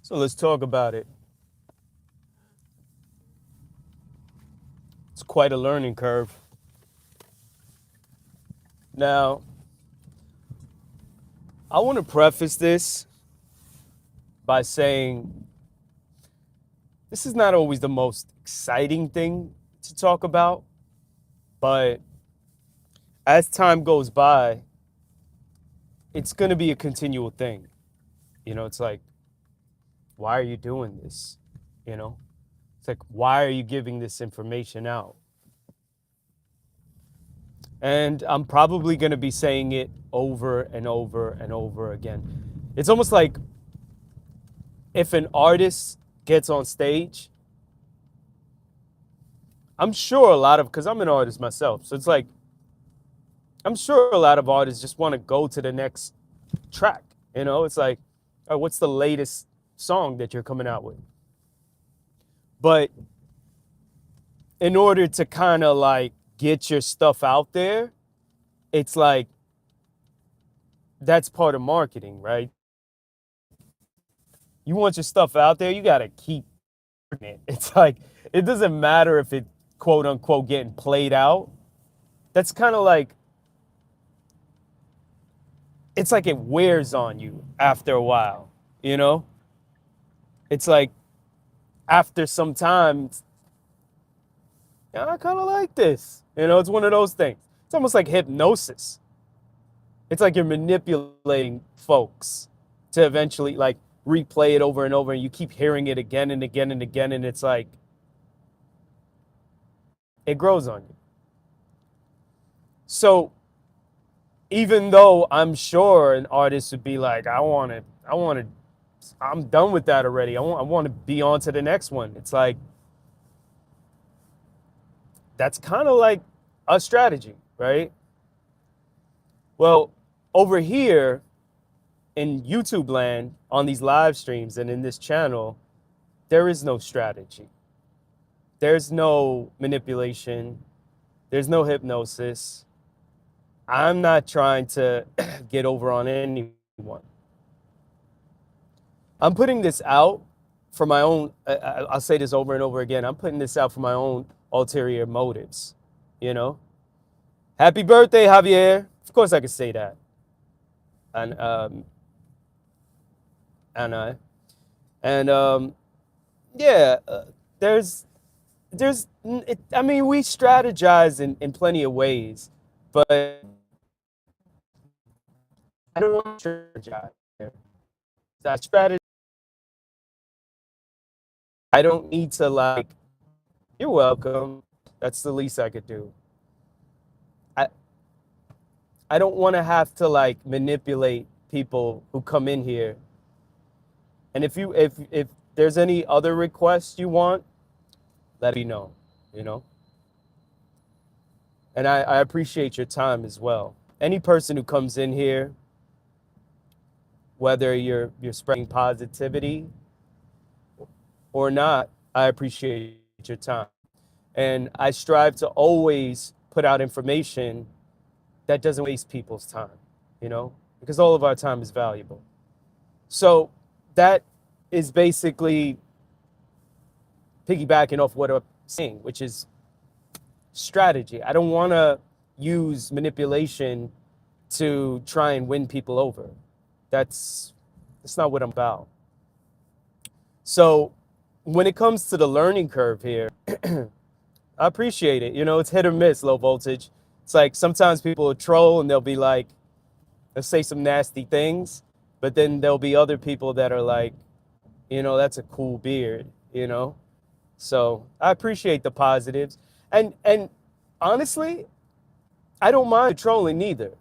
So let's talk about it. It's quite a learning curve. Now, I want to preface this by saying this is not always the most exciting thing to talk about, but as time goes by, it's going to be a continual thing. It's like, why are you doing this? You know, it's like, why are you giving this information out? And I'm probably going to be saying it over and over and over again. It's almost like if an artist gets on stage, I'm sure a lot of, because I'm an artist myself, so it's like, I'm sure a lot of artists just want to go to the next track. It's like, all right, what's the latest song that you're coming out with? But in order to kind of like get your stuff out there, it's like, that's part of marketing, right? You want your stuff out there, you got to keep it. It's like, it doesn't matter if it quote unquote getting played out. That's kind of like, it's like it wears on you after a while, you know? It's like after some time, yeah, I kind of like this. It's one of those things. It's almost like hypnosis. It's like you're manipulating folks to eventually like replay it over and over, and you keep hearing it again and again and again, and it's like it grows on you. So even though I'm sure an artist would be like, I'm done with that already. I want to be on to the next one. It's like, that's kind of like a strategy, right? Well, over here in YouTube land, on these live streams and in this channel, there is no strategy. There's no manipulation. There's no hypnosis. I'm not trying to get over on anyone. I'm putting this out for my own, I'll say this over and over again. I'm putting this out for my own ulterior motives, you know? Happy birthday, Javier. Of course I could say that. And, and I, and, yeah, I mean, we strategize in plenty of ways, but I don't want to strategize. That strategy, I don't need to like, you're welcome. That's the least I could do. I, I don't want to have to like manipulate people who come in here. And if there's any other requests you want, let me know, you know? And I appreciate your time as well. Any person who comes in here, whether you're spreading positivity or not, I appreciate your time. And I strive to always put out information that doesn't waste people's time, because all of our time is valuable. So that is basically piggybacking off what I'm saying, which is strategy. I don't want to use manipulation to try and win people over. That's not what I'm about. So when it comes to the learning curve here, I appreciate it. It's hit or miss, low voltage. It's like sometimes people will troll and they'll be like, they'll say some nasty things, but then there'll be other people that are like, that's a cool beard, So I appreciate the positives. And honestly, I don't mind trolling neither,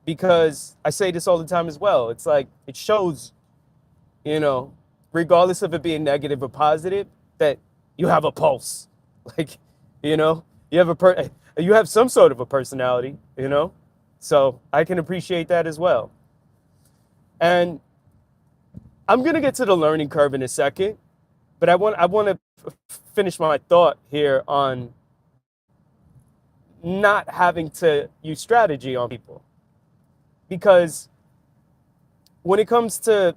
because I say this all the time as well. It's like, it shows, regardless of it being negative or positive, that you have a pulse. Like, you have some sort of a personality, So I can appreciate that as well. And I'm going to get to the learning curve in a second, but I want to finish my thought here on not having to use strategy on people. Because when it comes to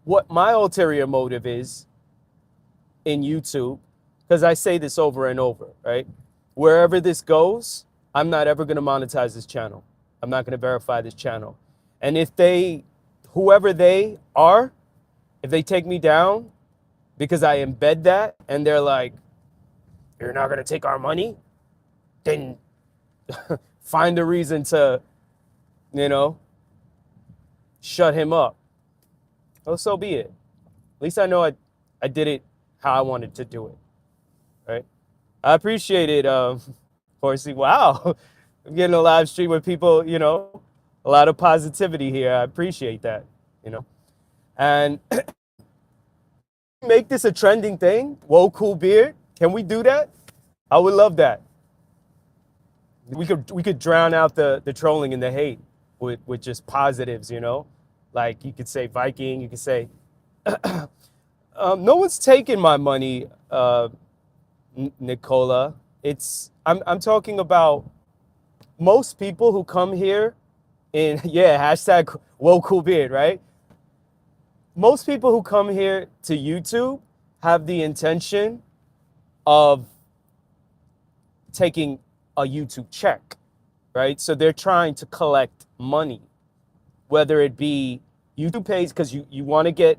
what my ulterior motive is in YouTube, because I say this over and over, right? Wherever this goes, I'm not ever going to monetize this channel. I'm not going to verify this channel. And if they, whoever they are, if they take me down because I embed that and they're like, you're not going to take our money, then find a reason to, you know, shut him up. Oh, so be it. At least I know I did it how I wanted to do it, right? I appreciate it, Horsey. Wow, I'm getting a live stream with people, you know, a lot of positivity here. I appreciate that, you know. And make this a trending thing. Whoa, cool beard. Can we do that? I would love that. We could drown out the trolling and the hate with just positives, you know. Like you could say Viking, you could say, no one's taking my money, Nicola. I'm talking about most people who come here in, yeah, hashtag whoa cool beard, right? Most people who come here to YouTube have the intention of taking a YouTube check, right? So they're trying to collect money, whether it be YouTube pays because you want to get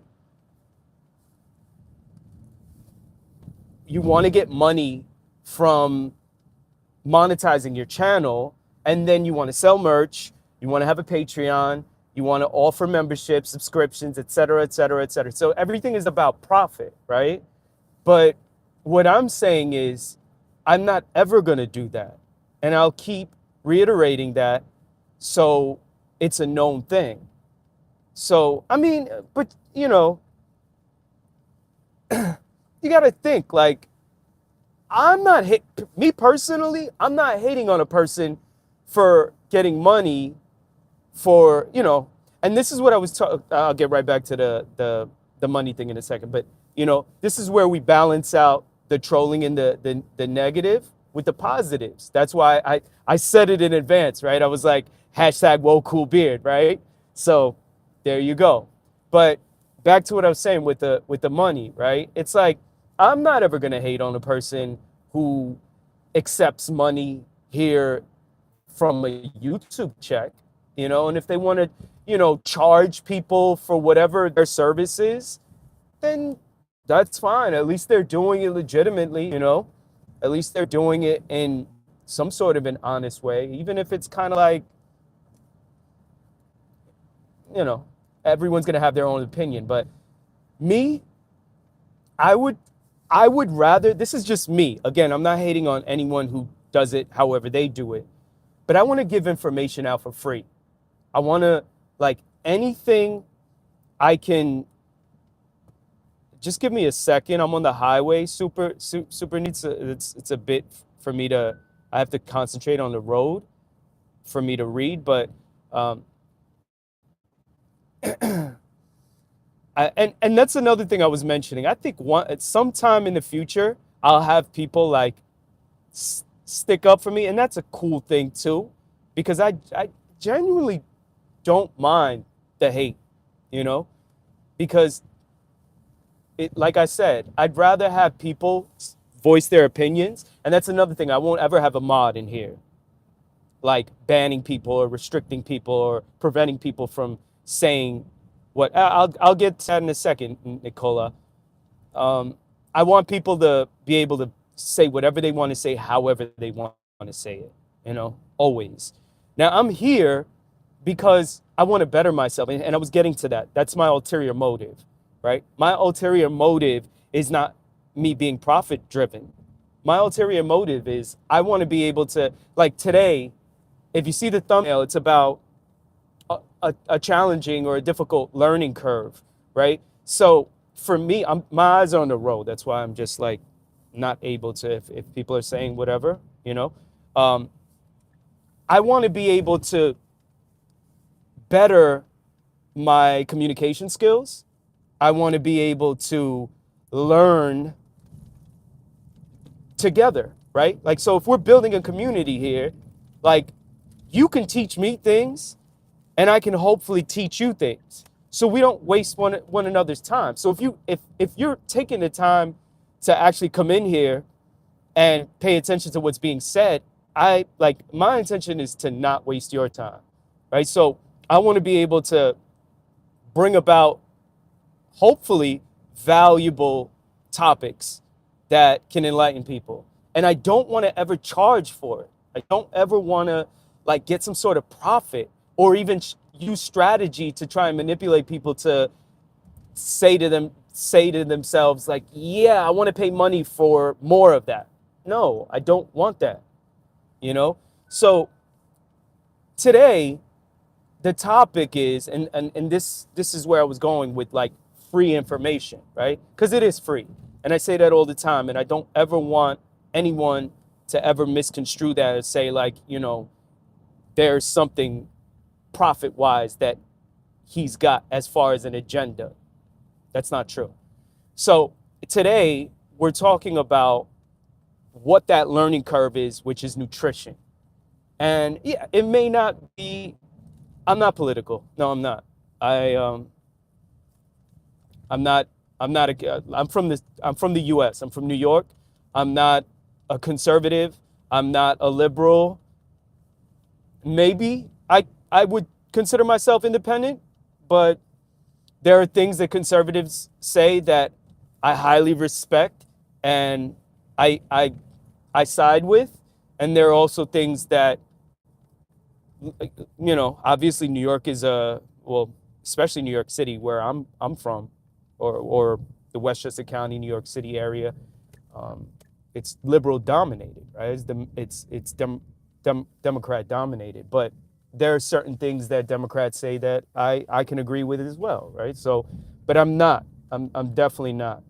money from monetizing your channel, and then you want to sell merch, you want to have a Patreon, you want to offer memberships, subscriptions, et cetera, et cetera, et cetera. So everything is about profit, right? But what I'm saying is I'm not ever going to do that. And I'll keep reiterating that so it's a known thing. So, I mean, but, you know, you got to think, like, me personally, I'm not hating on a person for getting money for, you know, and this is what I was talking, I'll get right back to the money thing in a second, but, you know, this is where we balance out the trolling and the negative with the positives. That's why I said it in advance, right? I was like, hashtag whoa cool beard, right? So there you go. But back to what I was saying with the money, right? It's like, I'm not ever going to hate on a person who accepts money here from a YouTube check, you know, and if they want to, you know, charge people for whatever their service is, then that's fine. At least they're doing it legitimately, you know, at least they're doing it in some sort of an honest way, even if it's kind of like, you know, everyone's going to have their own opinion. But me, I would rather, this is just me. Again, I'm not hating on anyone who does it however they do it, but I want to give information out for free. I want to, like, anything I can, just give me a second. I'm on the highway. Super needs, it's a bit for me to, I have to concentrate on the road for me to read, but, and that's another thing I was mentioning. I think at some time in the future, I'll have people like stick up for me, and that's a cool thing too, because I genuinely don't mind the hate, you know, because like I said, I'd rather have people voice their opinions, and that's another thing. I won't ever have a mod in here, like banning people or restricting people or preventing people from saying what I'll get to that in a second, Nicola. I want people to be able to say whatever they want to say, however they want to say it, you know, always. Now I'm here because I want to better myself, and I was getting to that. That's my ulterior motive, right? My ulterior motive is not me being profit driven. My ulterior motive is I want to be able to, like today, if you see the thumbnail, it's about a challenging or a difficult learning curve, right? So for me, my eyes are on the road. That's why I'm just like not able to, if people are saying whatever, you know, I want to be able to better my communication skills. I want to be able to learn together, right? Like, so if we're building a community here, like you can teach me things and I can hopefully teach you things. so we don't waste one another's time. So if you're taking the time to actually come in here and pay attention to what's being said, my intention is to not waste your time, right? So I want to be able to bring about, hopefully, valuable topics that can enlighten people. And I don't want to ever charge for it. I don't ever want to like get some sort of profit or even use strategy to try and manipulate people to say to themselves like, yeah, I want to pay money for more of that. No, I don't want that, you know? So today, the topic is, and this is where I was going with like free information, right? Because it is free. And I say that all the time. And I don't ever want anyone to ever misconstrue that and say like, there's something profit wise that he's got as far as an agenda. That's not true. So today we're talking about what that learning curve is, which is nutrition. And yeah, it may not be, I'm not political. No, I'm not. I'm not, I'm from the US. I'm from New York. I'm not a conservative. I'm not a liberal. Maybe I would consider myself independent, but there are things that conservatives say that I highly respect and I side with. And there are also things that, obviously New York is especially New York City, where I'm from, or the Westchester County, New York City area. It's liberal dominated, right? It's Democrat dominated, but there are certain things that Democrats say that I can agree with as well, right? So, but I'm not. I'm definitely not.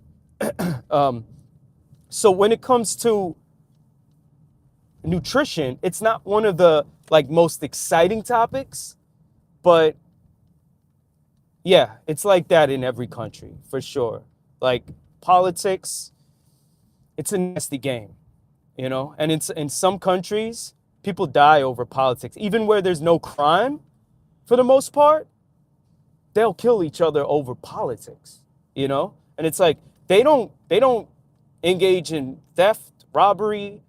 So when it comes to nutrition, it's not one of the like most exciting topics, but yeah, it's like that in every country for sure. Like politics, it's a nasty game, and it's in some countries, people die over politics, even where there's no crime. For the most part, they'll kill each other over politics, and it's like they don't engage in theft, robbery,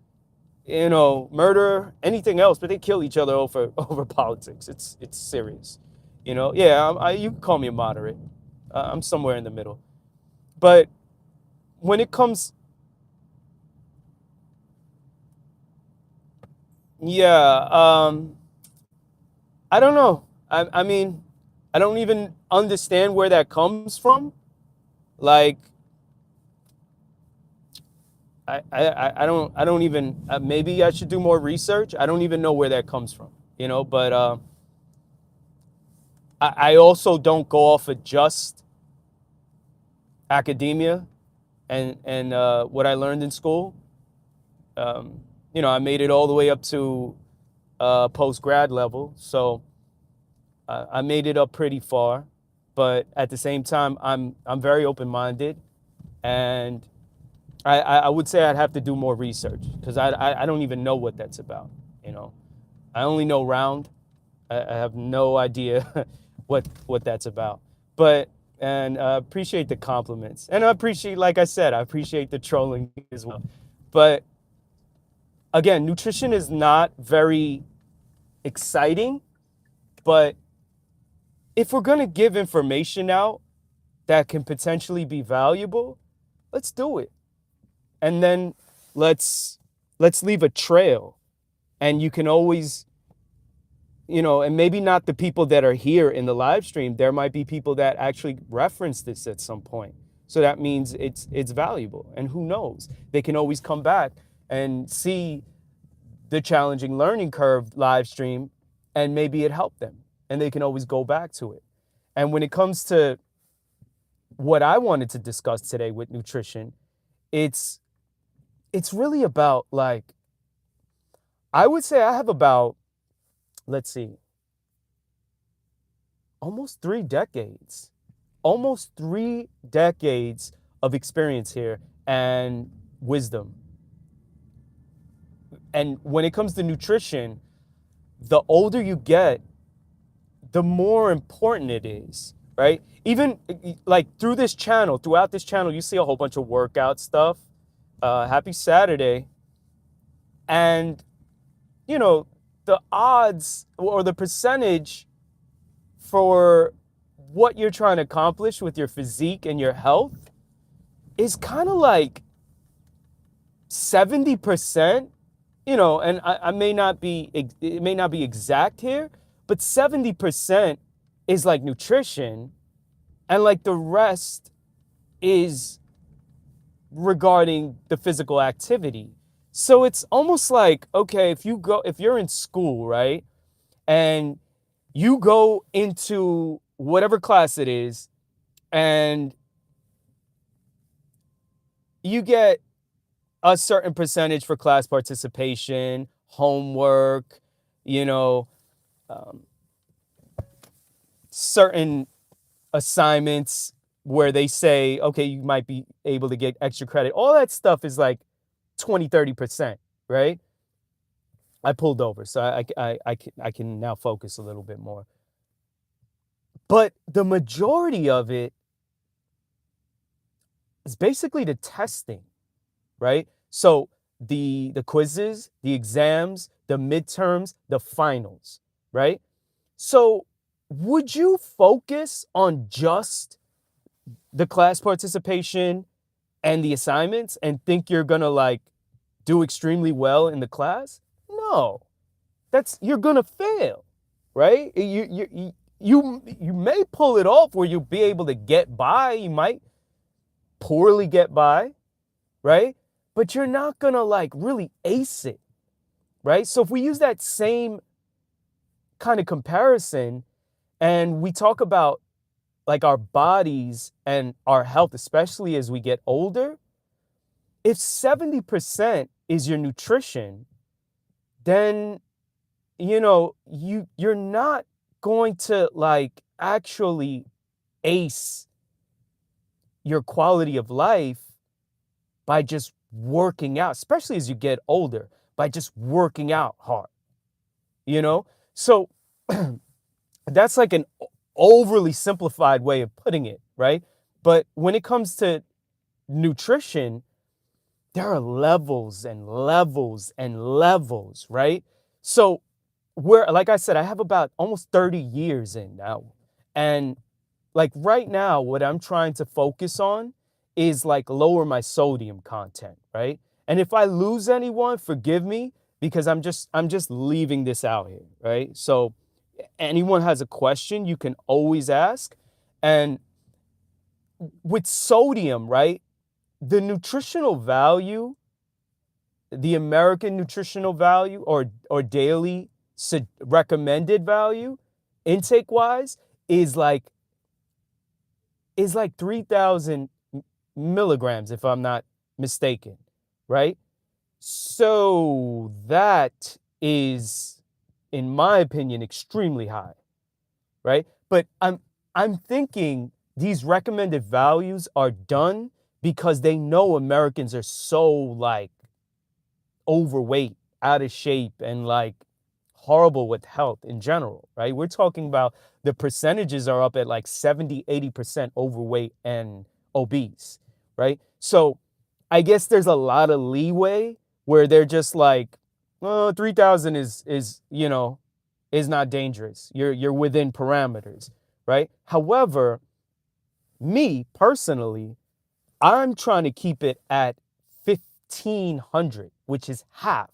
murder, anything else, but they kill each other over politics. It's serious, Yeah, you can call me a moderate. I'm somewhere in the middle, but when it comes, yeah, I don't know. I mean, I don't even understand where that comes from. Like, I don't even, maybe I should do more research. I don't even know where that comes from, but I also don't go off of just academia and what I learned in school. I made it all the way up to post-grad level. So I made it up pretty far, but at the same time, I'm very open-minded, and I would say I'd have to do more research because I don't even know what that's about. I only know round. I have no idea what that's about. But and appreciate the compliments, and I appreciate, like I said, I appreciate the trolling as well. But again, nutrition is not very exciting, but if we're gonna give information out that can potentially be valuable, let's do it. And then let's leave a trail. And you can always, and maybe not the people that are here in the live stream, there might be people that actually reference this at some point. So that means it's valuable. And who knows? They can always come back and see the challenging learning curve live stream, and maybe it helped them. And they can always go back to it. And when it comes to what I wanted to discuss today with nutrition, it's really about, like, I would say I have about, let's see, almost 3 decades of experience here and wisdom. And when it comes to nutrition, the older you get, the more important it is, right? Even like throughout this channel, you see a whole bunch of workout stuff. Happy Saturday. And, you know, the odds or the percentage for what you're trying to accomplish with your physique and your health is kind of like 70%, and I may not be, it may not be exact here, but 70% is like nutrition, and like the rest is regarding the physical activity. So it's almost like, okay, if you're in school, right? And you go into whatever class it is and you get a certain percentage for class participation, homework, you know, certain assignments where they say, okay, you might be able to get extra credit. All that stuff is like 20, 30%, right? I pulled over, so I can now focus a little bit more. But the majority of it is basically the testing, right? So the quizzes, the exams, the midterms, the finals, right? So would you focus on just the class participation and the assignments and think you're gonna like do extremely well in the class? No, you're gonna fail, right? You may pull it off where you'll be able to get by. You might poorly get by, right? But you're not gonna like really ace it, right? So if we use that same kind of comparison and we talk about like our bodies and our health, especially as we get older, if 70% is your nutrition, then you're not going to like actually ace your quality of life by just working out, especially as you get older, by just working out hard, So that's like an overly simplified way of putting it, right? But when it comes to nutrition, there are levels and levels and levels, right? So like I said, I have about almost 30 years in now. And like right now, what I'm trying to focus on is like lower my sodium content, right? And if I lose anyone, forgive me because I'm just leaving this out here, right? So anyone has a question, you can always ask. And with sodium, right? The nutritional value, the American nutritional value or daily recommended value intake wise is like 3,000 milligrams, if I'm not mistaken, right? So that is, in my opinion, extremely high, right? But I'm thinking these recommended values are done because they know Americans are so like overweight, out of shape, and like horrible with health in general, right? We're talking about the percentages are up at like 70, 80% overweight and obese, right? So I guess there's a lot of leeway where they're just like, 3,000 is not dangerous. You're within parameters, right? However, me personally, I'm trying to keep it at 1,500, which is half.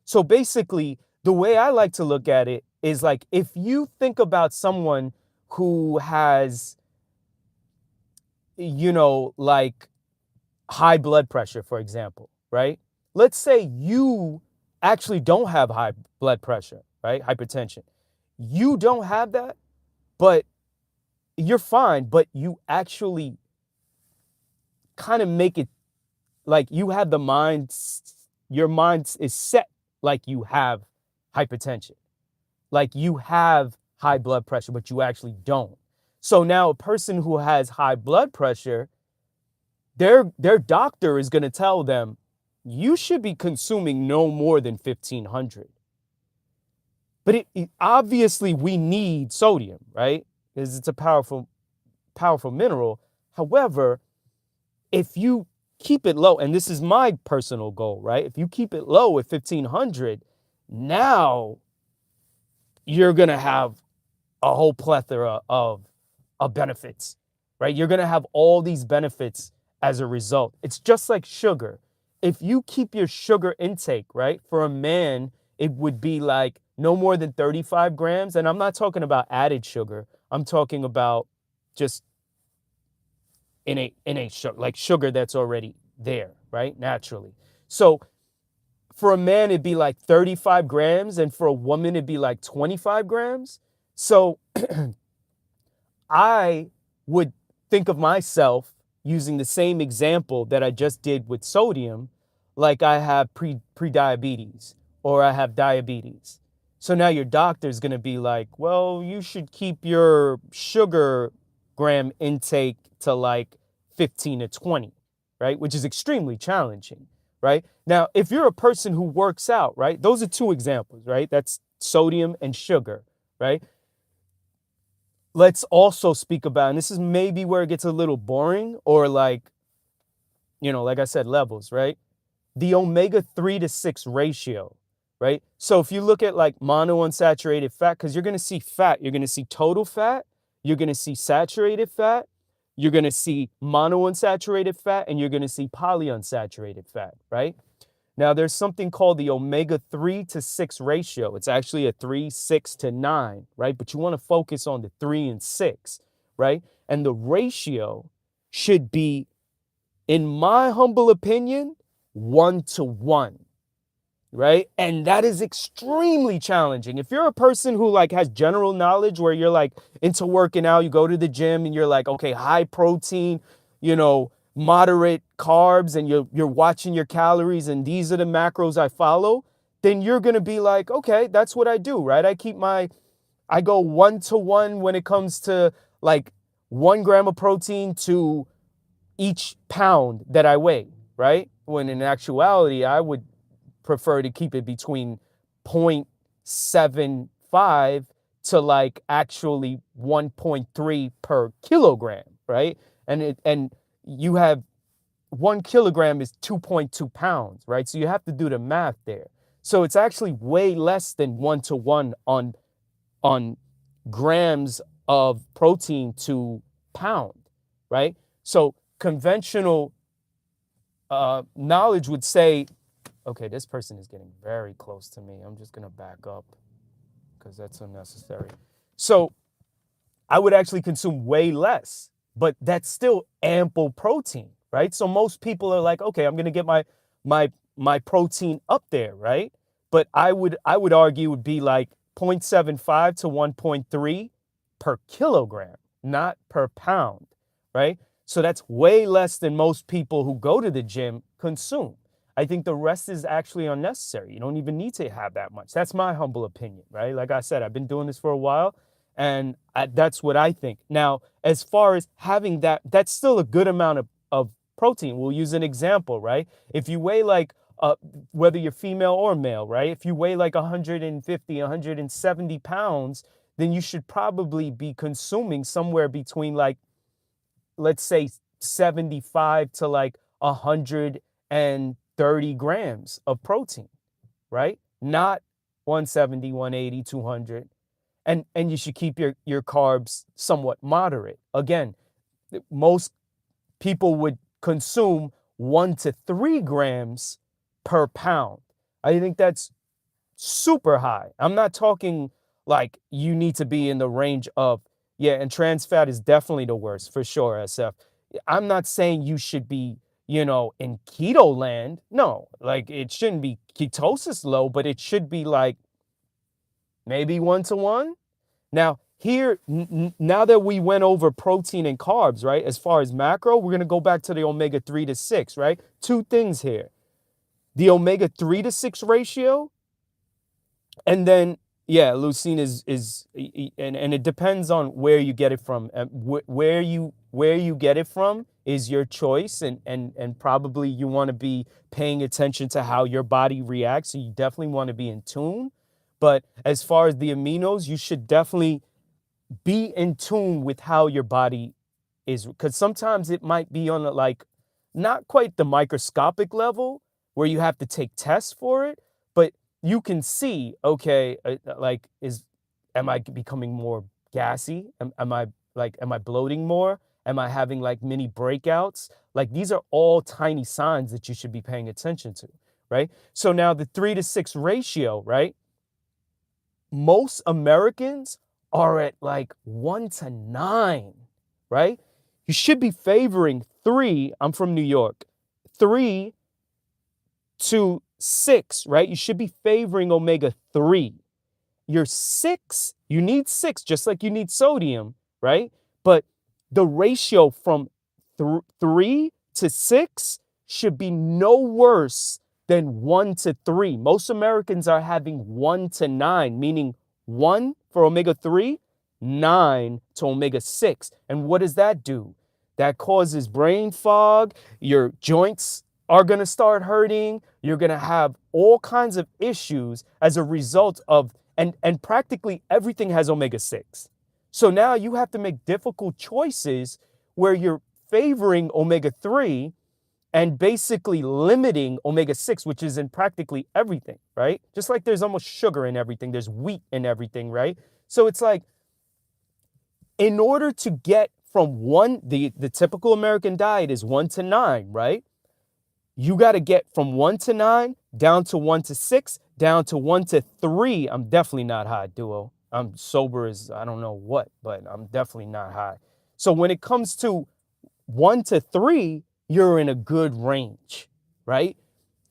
So basically, the way I like to look at it is like if you think about someone who has, like high blood pressure, for example, right? Let's say you actually don't have high blood pressure, right? Hypertension. You don't have that, but you're fine, but you actually kind of make it like you have your mind is set like you have hypertension, like you have high blood pressure, but you actually don't. So now a person who has high blood pressure, their doctor is going to tell them, you should be consuming no more than 1,500. But obviously we need sodium, right? Because it's a powerful powerful mineral. However, if you keep it low, and this is my personal goal, right? If you keep it low at 1500, now you're going to have a whole plethora of benefits, right? You're going to have all these benefits as a result. It's just like sugar. If you keep your sugar intake, right, for a man, it would be like no more than 35 grams. And I'm not talking about added sugar. I'm talking about just like sugar that's already there, right? Naturally. So for a man, it'd be like 35 grams. And for a woman, it'd be like 25 grams. So I would think of myself using the same example that I just did with sodium, like I have pre-diabetes or I have diabetes. So now your doctor's going to be like, well, you should keep your sugar gram intake to like 15 to 20, right? Which is extremely challenging, right? Now, if you're a person who works out, right? Those are two examples, right? That's sodium and sugar, right? Let's also speak about, and this is maybe where it gets a little boring or like, like I said, levels, right? The omega-3 to 6 ratio, right? So if you look at like monounsaturated fat, because you're going to see fat, you're going to see total fat, you're going to see saturated fat, you're going to see monounsaturated fat, and you're going to see polyunsaturated fat, right? Now, there's something called the omega-3 to 6 ratio. It's actually a 3, 6 to 9, right? But you want to focus on the 3 and 6, right? And the ratio should be, in my humble opinion, 1 to 1, right? And that is extremely challenging. If you're a person who like has general knowledge where you're like into working out, you go to the gym and you're like, okay, high protein, moderate carbs, and you're watching your calories and these are the macros I follow, then you're going to be like, okay, that's what I do, right? I go 1 to 1 when it comes to like 1 gram of protein to each pound that I weigh, right? When in actuality, I would prefer to keep it between 0.75 to like actually 1.3 per kilogram, right? And you have 1 kilogram is 2.2 pounds, right? So you have to do the math there. So it's actually way less than 1 to 1 on grams of protein to pound, right? So conventional knowledge would say, okay, this person is getting very close to me. I'm just going to back up because that's unnecessary. So I would actually consume way less, but that's still ample protein, right? So most people are like, okay, I'm going to get my protein up there, right? But I would argue it would be like 0.75 to 1.3 per kilogram, not per pound, right? So that's way less than most people who go to the gym consume. I think the rest is actually unnecessary. You don't even need to have that much. That's my humble opinion, right? Like I said, I've been doing this for a while, and that's what I think. Now, as far as having that, that's still a good amount of protein. We'll use an example, right? If you weigh like, whether you're female or male, right? If you weigh like 150, 170 pounds, then you should probably be consuming somewhere between like, let's say 75 to like 130 grams of protein, right? Not 170, 180, 200. And you should keep your carbs somewhat moderate. Again, most people would consume 1 to 3 grams per pound. I think that's super high. I'm not talking like you need to be in the range of, yeah, and trans fat is definitely the worst for sure, SF. I'm not saying you should be, in keto land. No, like it shouldn't be ketosis low, but it should be like maybe 1 to 1. Now, here, now that we went over protein and carbs, right, as far as macro, we're going to go back to the omega-3 to 6, right? Two things here. The omega-3 to 6 ratio, and then, yeah, leucine is and it depends on where you get it from. Where you get it from is your choice, and probably you want to be paying attention to how your body reacts, so you definitely want to be in tune. But as far as the aminos, you should definitely be in tune with how your body is because sometimes it might be on a, like, not quite the microscopic level where you have to take tests for it, but you can see, okay, like, am I becoming more gassy? Am I bloating more? Am I having like mini breakouts? Like, these are all tiny signs that you should be paying attention to, right? So now the 3-to-6 ratio, right? Most Americans are at like 1-to-9, right? You should be favoring 3. I'm from New York. 3-to-6, right? You should be favoring omega-3. You need 6 just like you need sodium, right? But the ratio from 3-to-6 should be no worse than 1-to-3. Most Americans are having 1-to-9, meaning 1 for omega-3, 9 to omega-6. And what does that do? That causes brain fog. Your joints are going to start hurting. You're going to have all kinds of issues as a result of, and practically everything has omega-6. So now you have to make difficult choices where you're favoring omega-3 and basically limiting omega-6, which is in practically everything, right? Just like there's almost sugar in everything, there's wheat in everything, right? So it's like, in order to get from the typical American diet is 1-to-9, right? You got to get from 1-to-9 down to 1-to-6, down to 1-to-3. I'm definitely not high, duo. I'm sober as I don't know what, but I'm definitely not high. So when it comes to 1-to-3, you're in a good range, right?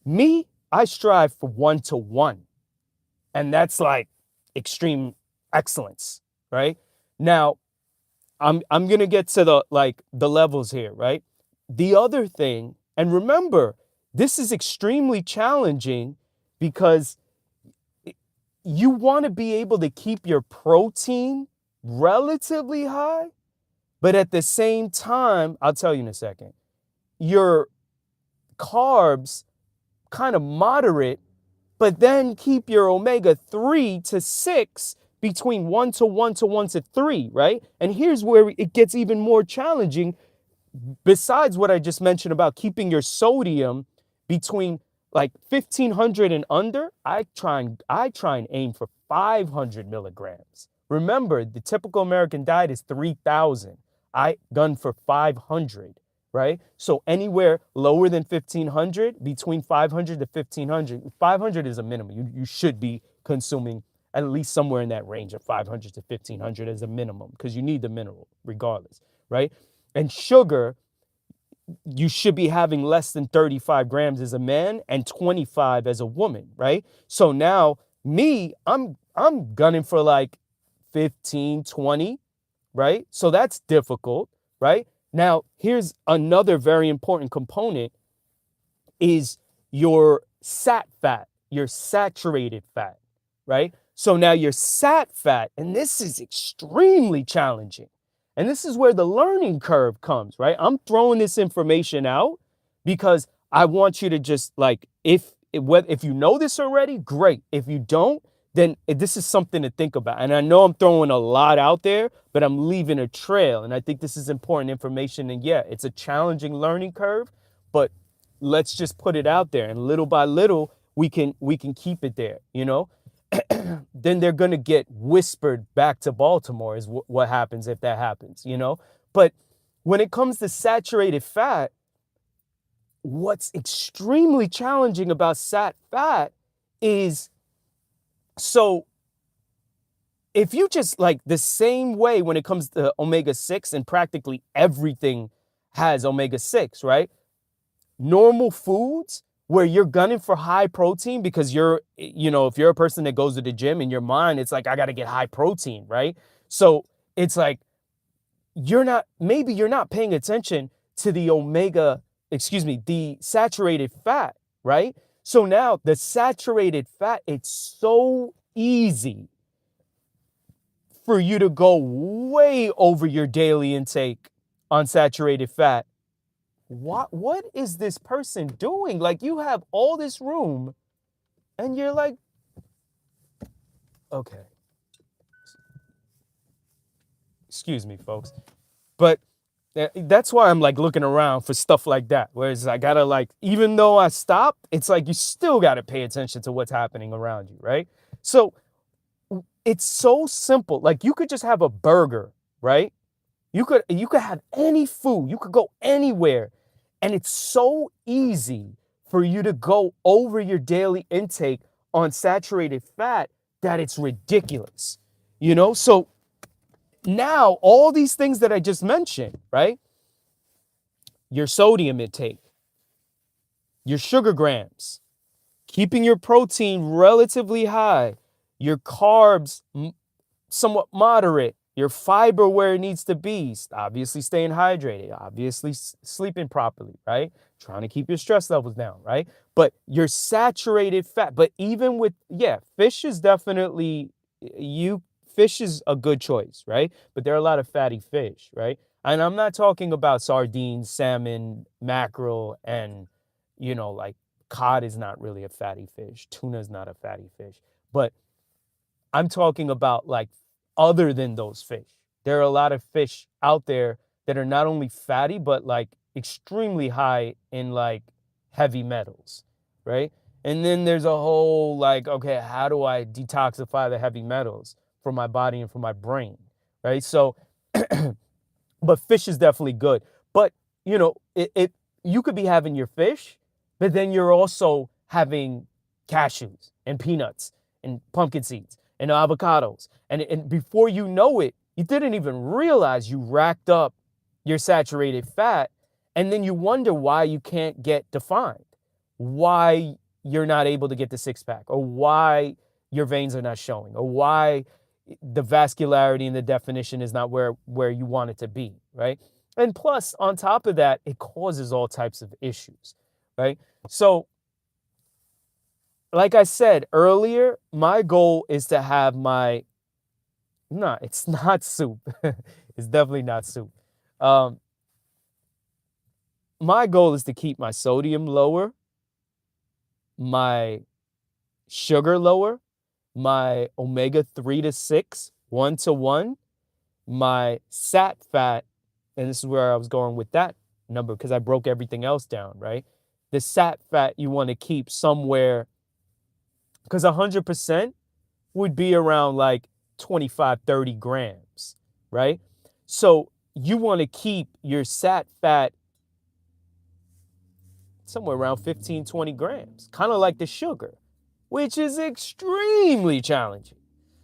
Me, I strive for 1-to-1. And that's like extreme excellence, right? Now, I'm going to get to the levels here, right? The other thing, and remember, this is extremely challenging because you want to be able to keep your protein relatively high, but at the same time, I'll tell you in a second, your carbs kind of moderate, but then keep your omega-3 to 6 between 1-to-1 to 1-to-3, right? And here's where it gets even more challenging. Besides what I just mentioned about keeping your sodium between like 1,500 and under, I try and aim for 500 milligrams. Remember, the typical American diet is 3,000. I gun for 500, right? So anywhere lower than 1,500, between 500 to 1,500, 500 is a minimum. You should be consuming at least somewhere in that range of 500 to 1,500 as a minimum because you need the mineral regardless, right? And sugar, you should be having less than 35 grams as a man and 25 as a woman, right? So now me, I'm gunning for like 15, 20, right? So that's difficult, right? Now, here's another very important component is your sat fat, your saturated fat, right? So now your sat fat, and this is extremely challenging. And this is where the learning curve comes, right? I'm throwing this information out because I want you to just like, if you know this already, great. If you don't, then this is something to think about. And I know I'm throwing a lot out there, but I'm leaving a trail. And I think this is important information. And yeah, it's a challenging learning curve, but let's just put it out there. And little by little, we can keep it there, you know? Then they're going to get whispered back to Baltimore is what happens if that happens, you know? But when it comes to saturated fat, what's extremely challenging about sat fat is, so if you just like the same way when it comes to omega-6 and practically everything has omega-6, right? Normal foods where you're gunning for high protein because if you're a person that goes to the gym in your mind, it's like, I got to get high protein, right? So it's like, maybe you're not paying attention to the saturated fat, right? So now the saturated fat, it's so easy for you to go way over your daily intake on saturated fat. What is this person doing? Like, you have all this room and you're like, okay, excuse me, folks. But That's why I'm like looking around for stuff like that. Whereas I gotta like, even though I stop, it's like you still gotta pay attention to what's happening around you, right? So it's so simple. Like you could just have a burger, right? You could have any food. You could go anywhere, and it's so easy for you to go over your daily intake on saturated fat that it's ridiculous. So now all these things that I just mentioned, right? Your sodium intake, your sugar grams, keeping your protein relatively high, your carbs somewhat moderate, your fiber where it needs to be, obviously staying hydrated, obviously sleeping properly, right? Trying to keep your stress levels down, right? But your saturated fat, but even with, yeah, fish is definitely, fish is a good choice, right? But there are a lot of fatty fish, right? And I'm not talking about sardines, salmon, mackerel, and, like cod is not really a fatty fish. Tuna is not a fatty fish. But I'm talking about like other than those fish. There are a lot of fish out there that are not only fatty, but like extremely high in like heavy metals, right? And then there's a whole like, okay, how do I detoxify the heavy metals for my body and for my brain, right? So, but fish is definitely good. But, you could be having your fish, but then you're also having cashews and peanuts and pumpkin seeds and avocados. And before you know it, you didn't even realize you racked up your saturated fat. And then you wonder why you can't get defined, why you're not able to get the six pack, or why your veins are not showing, or why the vascularity and the definition is not where you want it to be, right? And plus, on top of that, it causes all types of issues, right? So like I said earlier, my goal is to have no, it's not soup. It's definitely not soup. Um, my goal is to keep my sodium lower, my sugar lower, my omega 3 to 6, 1 to 1, my sat fat, and this is where I was going with that number because I broke everything else down, right? The sat fat you want to keep somewhere, because 100% would be around like 25, 30 grams, right? So you want to keep your sat fat somewhere around 15, 20 grams, kind of like the sugar, which is extremely challenging.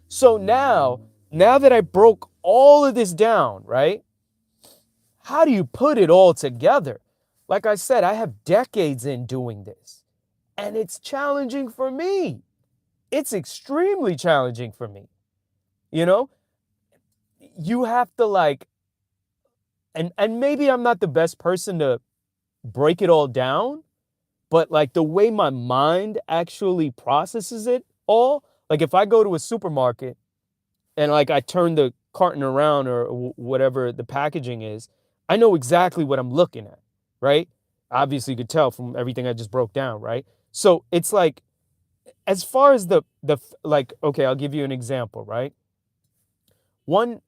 So now that I broke all of this down, right? How do you put it all together? Like I said, I have decades in doing this, and it's challenging for me. It's extremely challenging for me. You know, you have to like, and maybe I'm not the best person to break it all down, but like the way my mind actually processes it all, like if I go to a supermarket and like I turn the carton around or whatever the packaging is, I know exactly what I'm looking at, right? Obviously you could tell from everything I just broke down, right? So it's like, as far as the like, okay, I'll give you an example, right? One,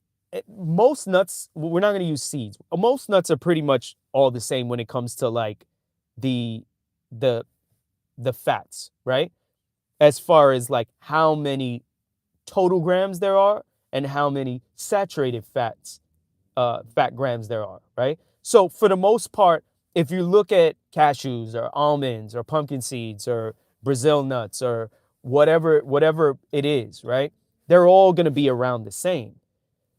most nuts, we're not going to use seeds. Most nuts are pretty much all the same when it comes to like the the the fats, right? As far as like how many total grams there are and how many saturated fat grams there are, right? So for the most part, if you look at cashews or almonds or pumpkin seeds or Brazil nuts or whatever it is, right? They're all going to be around the same.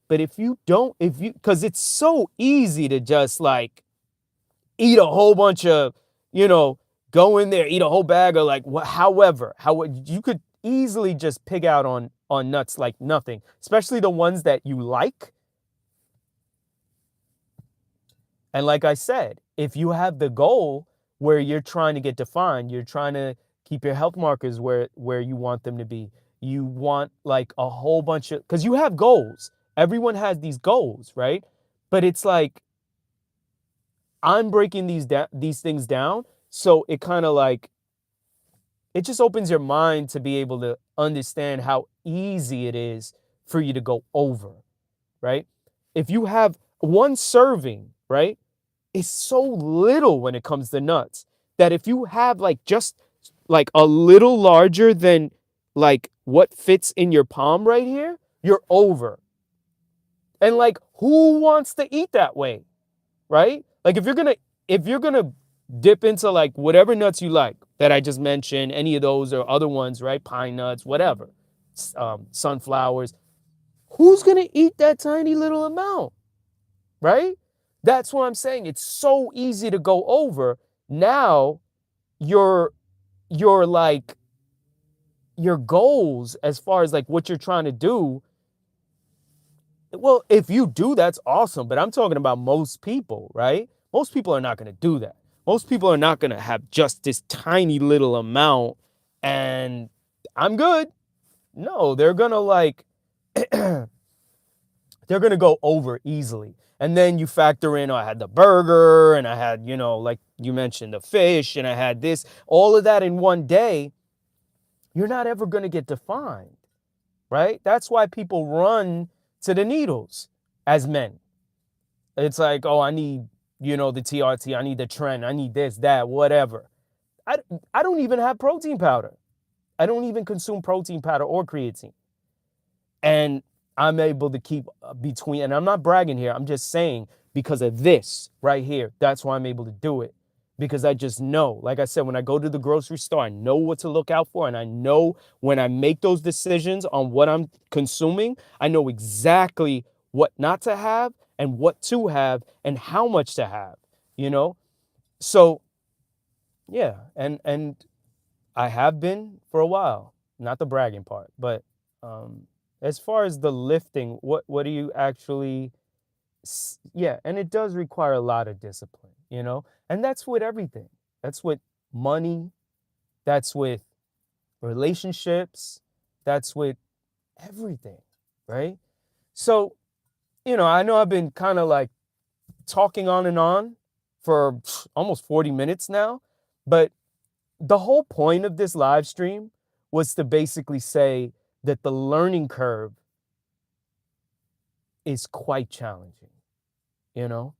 But because it's so easy to just like eat a whole bunch of, you know, go in there, eat a whole bag of like, how you could easily just pig out on nuts like nothing, especially the ones that you like. And like I said, if you have the goal where you're trying to get defined, you're trying to keep your health markers where you want them to be. You want like a whole bunch of, because you have goals. Everyone has these goals, right? But it's like I'm breaking these things down, so it kind of like it just opens your mind to be able to understand how easy it is for you to go over, right? If you have one serving, right, is so little when it comes to nuts that if you have like just like a little larger than like what fits in your palm right here, you're over. And like, who wants to eat that way, right? Like if you're gonna dip into like whatever nuts you like that I just mentioned, any of those or other ones, right? Pine nuts, whatever, sunflowers. Who's gonna eat that tiny little amount, right? That's what I'm saying. It's so easy to go over. Now your like your goals as far as like what you're trying to do. Well, if you do, that's awesome. But I'm talking about most people, right? Most people are not going to do that. Most people are not going to have just this tiny little amount and I'm good. No, they're going to like, they're going to go over easily. And then you factor in, oh, I had the burger and I had, like you mentioned, the fish and I had this, all of that in one day. You're not ever going to get defined, right? That's why people run to the needles as men. It's like, oh, I need, the TRT, I need the trend, I need this, that, whatever. I, I don't even have protein powder. I don't even consume protein powder or creatine. And I'm able to keep between, and I'm not bragging here, I'm just saying because of this right here, that's why I'm able to do it. Because I just know, like I said, when I go to the grocery store, I know what to look out for. And I know when I make those decisions on what I'm consuming, I know exactly what not to have and what to have and how much to have, you know? So yeah, and I have been for a while, not the bragging part, but um, as far as the lifting, what do you actually, yeah, and it does require a lot of discipline, and that's with everything. That's with money, that's with relationships, that's with everything, right? So, I know I've been kind of like talking on and on for almost 40 minutes now, but the whole point of this live stream was to basically say that the learning curve is quite challenging, you know?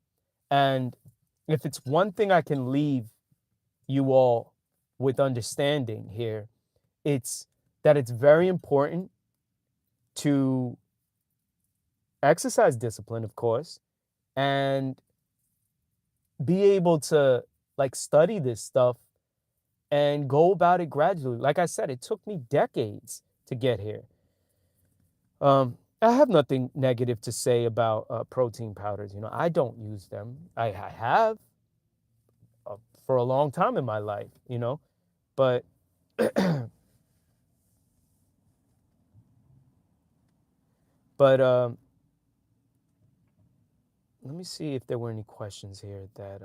And if it's one thing I can leave you all with understanding here, it's that it's very important to exercise discipline, of course, and be able to like study this stuff and go about it gradually. Like I said, it took me decades to get here. I have nothing negative to say about protein powders. I don't use them. I have for a long time in my life, but but let me see if there were any questions here that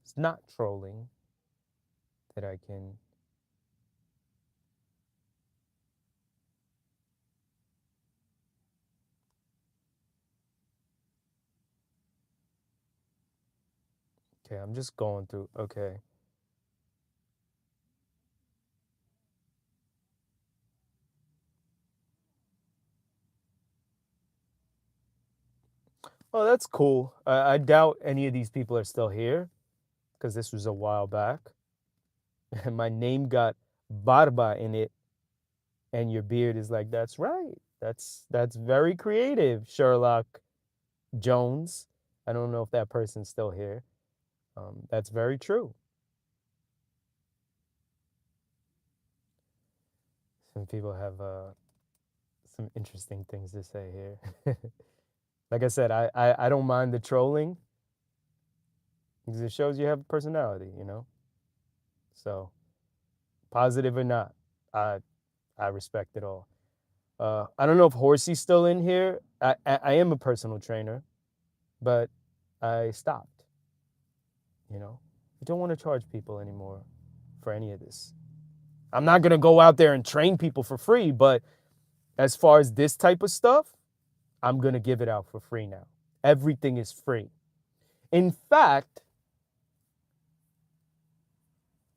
it's not trolling that I can. Okay, I'm just going through. Okay. Oh, that's cool. I doubt any of these people are still here because this was a while back. And my name got Barba in it, and your beard is like, that's right. That's very creative, Sherlock Jones. I don't know if that person's still here. That's very true. Some people have some interesting things to say here. Like I said, I don't mind the trolling because it shows you have a personality. So positive or not, I I respect it all. I don't know if Horsey's still in here. I am a personal trainer, but I stopped. I don't want to charge people anymore for any of this. I'm not gonna go out there and train people for free, but as far as this type of stuff, I'm gonna give it out for free now. Everything is free. In fact,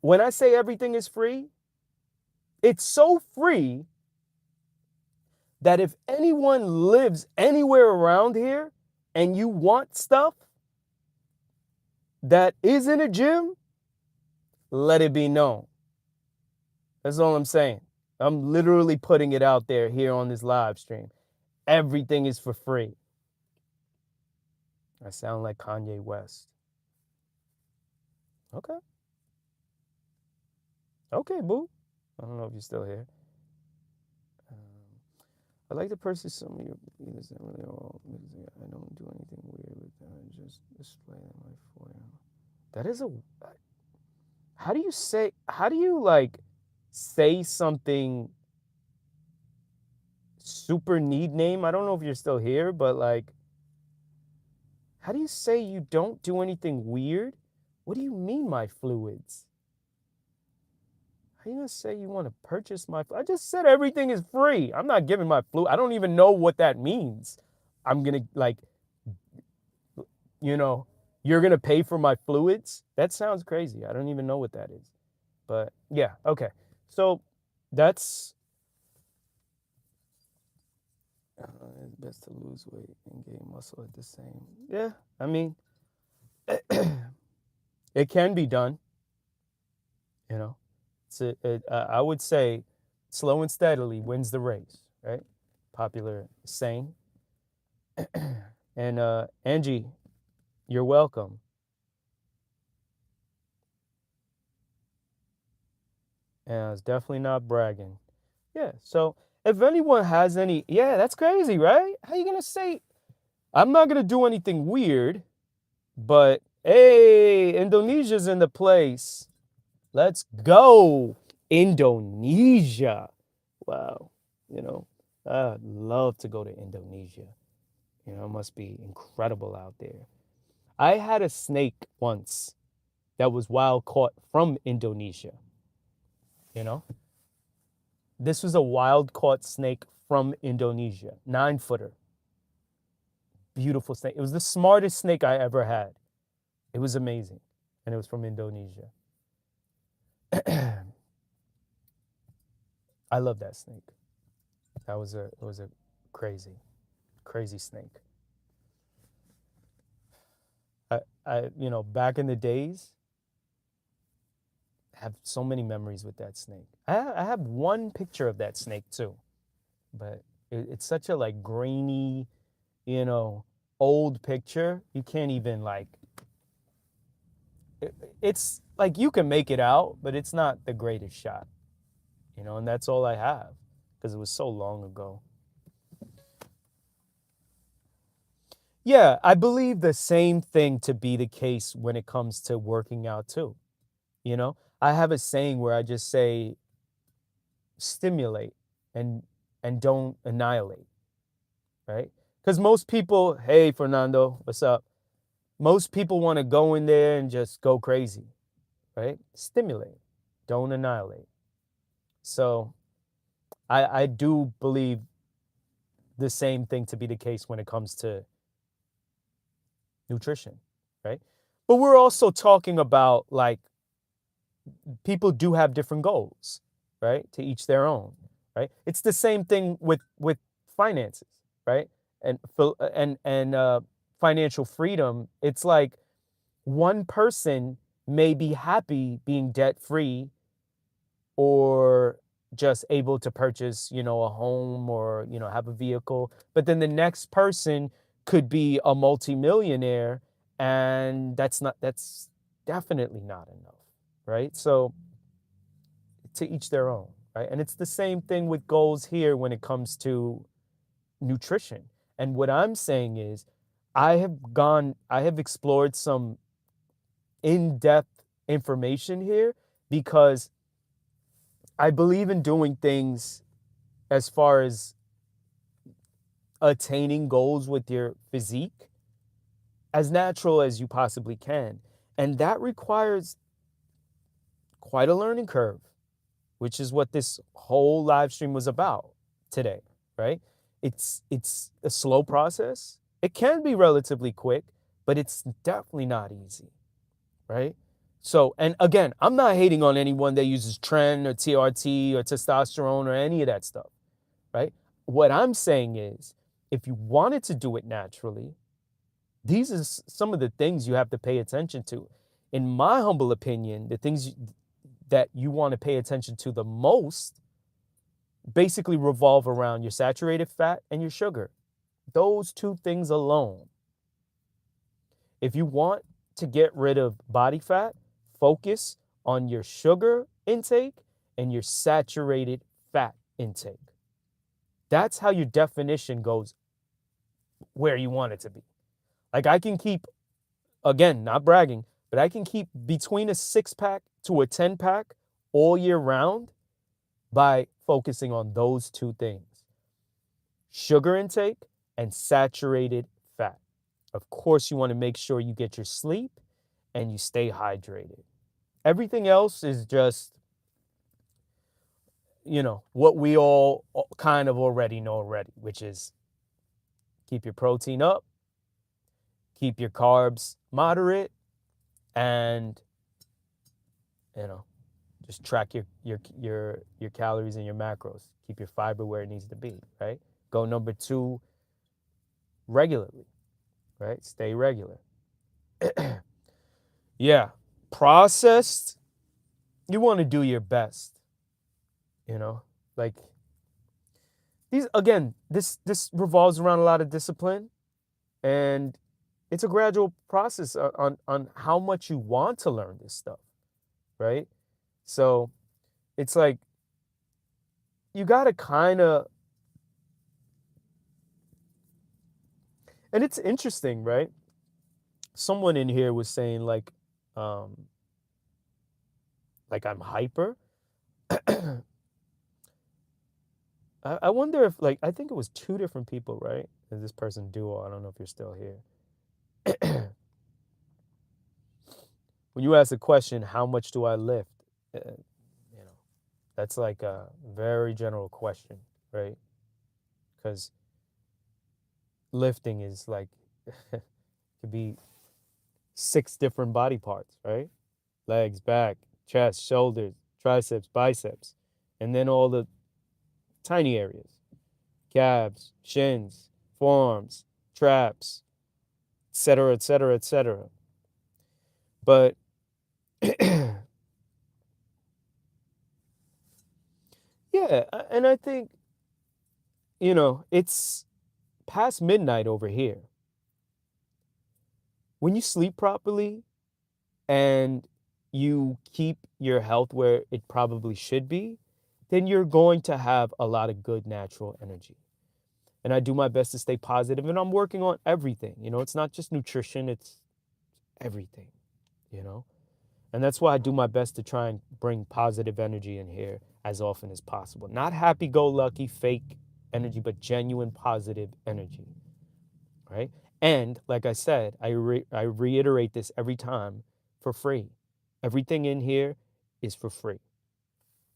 when I say everything is free, it's so free that if anyone lives anywhere around here and you want stuff that is in a gym, let it be known. That's all I'm saying. I'm literally putting it out there here on this live stream. Everything is for free. I sound like Kanye West. Okay. Okay, boo. I don't know if you're still here. I'd like to purchase some of your leaders that really all. I don't do anything weird with them. I just display them like for you. That is a. How do you say? How do you like say something super need name? I don't know if you're still here, but like, how do you say you don't do anything weird? What do you mean, my fluids? How are you gonna say you want to purchase my? I just said everything is free. I'm not giving my fluid. I don't even know what that means. I'm gonna like, you're gonna pay for my fluids. That sounds crazy. I don't even know what that is. But yeah, okay. So that's it's best to lose weight and gain muscle at the same. Yeah, I mean, it can be done. You know, I would say slow and steadily wins the race, right? Popular saying. And Angie, you're welcome. And I was definitely not bragging. Yeah, so if anyone has any, yeah, that's crazy, right? How you gonna say, I'm not gonna do anything weird, but hey, Indonesia's in the place. Let's go, Indonesia. Wow, I'd love to go to Indonesia. It must be incredible out there. I had a snake once that was wild caught from Indonesia. You know, this was a wild caught snake from Indonesia, 9-footer. Beautiful snake. It was the smartest snake I ever had. It was amazing. And it was from Indonesia. I love that snake. It was a crazy, crazy snake. Back in the days, I have so many memories with that snake. I have one picture of that snake too, but it's such a like grainy, old picture. You can't even like. It's like you can make it out, but it's not the greatest shot, and that's all I have because it was so long ago. Yeah, I believe the same thing to be the case when it comes to working out too. I have a saying where I just say stimulate and don't annihilate, right? Because most people, hey Fernando, what's up? Most people want to go in there and just go crazy, right? Stimulate, don't annihilate. So I do believe the same thing to be the case when it comes to nutrition, right? But we're also talking about like people do have different goals, right? To each their own, right? It's the same thing with finances, right? And financial freedom. It's like one person may be happy being debt free or just able to purchase, a home or, have a vehicle. But then the next person could be a multimillionaire and that's definitely not enough, right? So to each their own, right? And it's the same thing with goals here when it comes to nutrition. And what I'm saying is I have explored some in-depth information here because I believe in doing things as far as attaining goals with your physique as natural as you possibly can. And that requires quite a learning curve, which is what this whole live stream was about today, right? It's a slow process. It can be relatively quick, but it's definitely not easy, right? So, and again, I'm not hating on anyone that uses tren or TRT or testosterone or any of that stuff, right? what I'm saying is, if you wanted to do it naturally, these are some of the things you have to pay attention to. In my humble opinion, the things that you want to pay attention to the most basically revolve around your saturated fat and your sugar. Those two things alone. If you want to get rid of body fat, focus on your sugar intake and your saturated fat intake. That's how your definition goes where you want it to be. Like I can keep, again, not bragging, but I can keep between a 6-pack to a 10-pack all year round by focusing on those two things: sugar intake and saturated fat. Of course, you want to make sure you get your sleep and you stay hydrated. Everything else is just, what we all kind of already know already, which is keep your protein up, keep your carbs moderate, and just track your calories and your macros. Keep your fiber where it needs to be, right? Go number 2 regularly, right? Stay regular. Yeah, processed, you want to do your best, like this revolves around a lot of discipline, and it's a gradual process on how much you want to learn this stuff, right? So it's like you got to kind of, and it's interesting, right? Someone in here was saying like I'm hyper. I wonder if, like, I think it was 2 different people, right? And this person duo, I don't know if you're still here. When you ask the question, how much do I lift? That's like a very general question, right? Because lifting is like, could be 6 different body parts, right? Legs, back, chest, shoulders, triceps, biceps, and then all the tiny areas: calves, shins, forearms, traps, etc., etc., etc. But yeah, and I think, it's past midnight over here. When you sleep properly and you keep your health where it probably should be, then you're going to have a lot of good natural energy. And I do my best to stay positive, and I'm working on everything. It's not just nutrition, it's everything, And that's why I do my best to try and bring positive energy in here as often as possible. Not happy-go-lucky, fake energy, but genuine positive energy, right? And like I said, I reiterate this every time: for free. Everything in here is for free.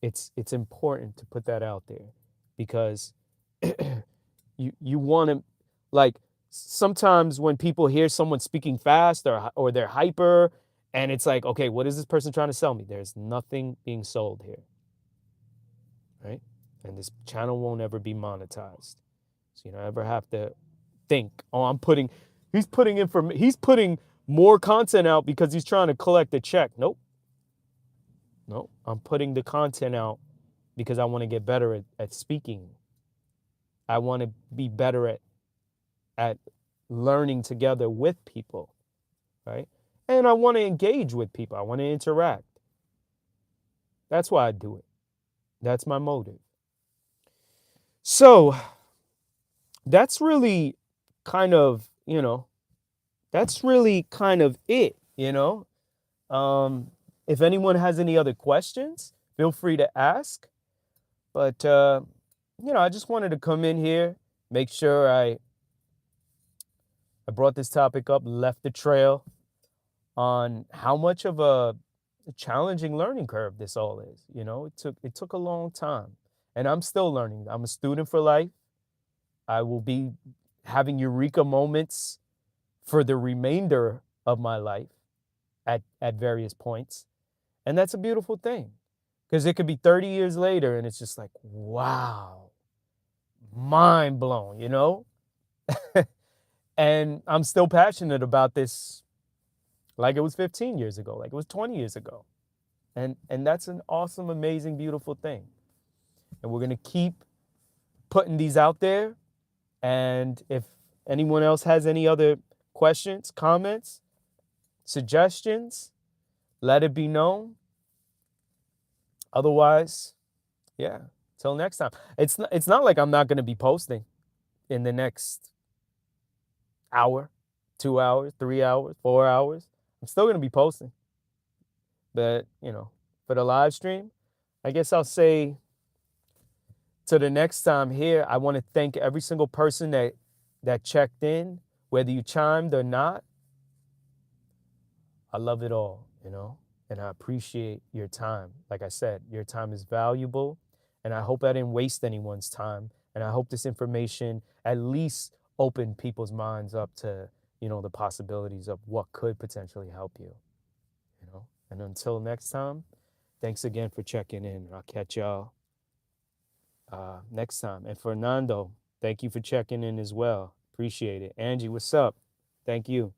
It's important to put that out there, because you want to, like, sometimes when people hear someone speaking fast or they're hyper, and it's like, okay, what is this person trying to sell me? There's nothing being sold here, right? And this channel won't ever be monetized. So you don't ever have to think, oh, he's putting more content out because he's trying to collect a check. Nope. I'm putting the content out because I want to get better at speaking. I want to be better at learning together with people, right? And I want to engage with people. I want to interact. That's why I do it. That's my motive. So that's really kind of, that's really kind of it, If anyone has any other questions, feel free to ask. But, I just wanted to come in here, make sure I brought this topic up, left the trail on how much of a challenging learning curve this all is. It took a long time, and I'm still learning. I'm a student for life. I will be having eureka moments for the remainder of my life at various points. And that's a beautiful thing, because it could be 30 years later and it's just like, wow, mind blown, you know? And I'm still passionate about this like it was 15 years ago, like it was 20 years ago. And that's an awesome, amazing, beautiful thing. And we're going to keep putting these out there. And if anyone else has any other questions, comments, suggestions, let it be known. Otherwise, yeah, till next time. It's not like I'm not going to be posting in the next hour, 2 hours, 3 hours, 4 hours. I'm still going to be posting. But, for the live stream, I guess I'll say to the next time here, I want to thank every single person that checked in, whether you chimed or not. I love it all, and I appreciate your time. Like I said, your time is valuable, and I hope I didn't waste anyone's time. And I hope this information at least opened people's minds up to, the possibilities of what could potentially help you, And until next time, thanks again for checking in. I'll catch y'all next time. And Fernando, thank you for checking in as well. Appreciate it. Angie, what's up? Thank you.